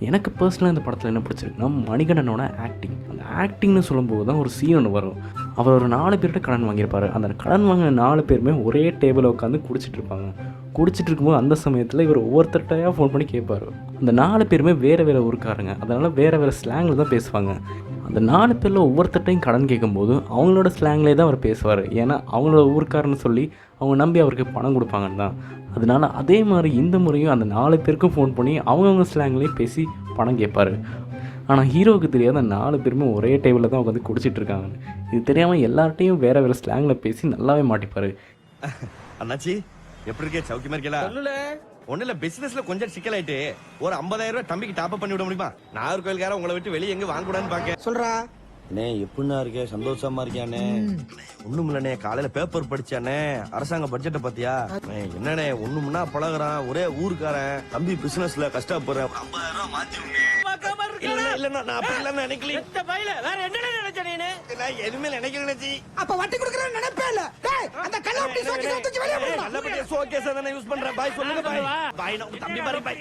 எனக்கு பர்சனலாக இந்த படத்தில் என்ன பிடிச்சிருக்குன்னா மணிகண்டனோட ஆக்டிங். அந்த ஆக்டிங்னு சொல்லும்போது தான் ஒரு சீன் ஒன்று வரும். அவர் ஒரு 4 பேர்கிட்ட கடன் வாங்கியிருப்பார். அந்த கடன் வாங்கின 4 பேருமே ஒரே டேபிளில் உட்காந்து குடிச்சிட்டு இருப்பாங்க. குடிச்சிட்டு இருக்கும்போது அந்த சமயத்தில் இவர் ஒவ்வொருத்தர்கிட்டையாக ஃபோன் பண்ணி கேட்பார். அந்த 4 பேருமே வேறு வேறு ஊருக்காரங்க, அதனால் வேறு வேறு ஸ்லாங்கில் தான் பேசுவாங்க. அந்த 4 பேரில் ஒவ்வொருத்தட்டையும் கடன் கேட்கும்போது அவங்களோட ஸ்லாங்லேயே தான் அவர் பேசுவார். ஏன்னா அவங்களோட ஊருக்காரன்னு சொல்லி அவங்க நம்பி அவருக்கு பணம் கொடுப்பாங்கன்னு தான். அதனால அதே மாதிரி இந்த முறையும் அந்த 4 பேருக்கும் ஃபோன் பண்ணி அவங்கவுங்க ஸ்லாங்லேயே பேசி பணம் கேட்பார். ஆனால் ஹீரோவுக்கு தெரியாத 4 பேருமே ஒரே டேபிளில் தான் உட்காந்து குடிச்சிட்டு இருக்காங்க. இது தெரியாமல் எல்லார்ட்டையும் வேறு வேறு ஸ்லாங்கில் பேசி நல்லாவே மாட்டிப்பார். அண்ணாச்சி எப்படி இருக்கே? சௌக்கியமா இருக்கீங்களா? ஒண்ணு இல்ல, பிசினஸ்ல கொஞ்சம் சிக்கலாயிட்டு ஒரு 50,000 ரூபாய் தம்பிக்கு டாப் அப் பண்ணி விட முடியுமா? நாகர்கோயில்கார உங்களை விட்டு வெளியே எங்க வாங்க கூடாதுன்னு பாக்க சொல்றா. அண்ணே எப்படின்னா இருக்கே? சந்தோஷமா இருக்கியானே? ஒண்ணும் இல்லண்ணே, காலையில பேப்பர் படிச்சானே அரசாங்க பட்ஜெட்டை பத்தியா? என்னண்ணே ஒண்ணும்னா பழகுறான், ஒரே ஊருக்காரன், தம்பி பிசினஸ்ல கஷ்டப்படுறேன், 50,000 ரூபாய் மாத்திருங்க. இல்ல நான் அப்படி இல்ல நினைக்கல. வேற என்ன நினைச்ச நீனு? நான் எதுவுமே நினைக்கல நினைச்சி. அப்ப வட்டி கொடுக்கற நினைப்பே இல்ல. டேய் அந்த கல்லாப்பட்டி சோக்கி தூக்கி வெளிய போடுடா. நல்லபடியா ஷோகேஸ் தான யூஸ் பண்றேன். பாய் சொல்லுங்க பாய். பாய் நான் தம்பி மாதிரி பாய்.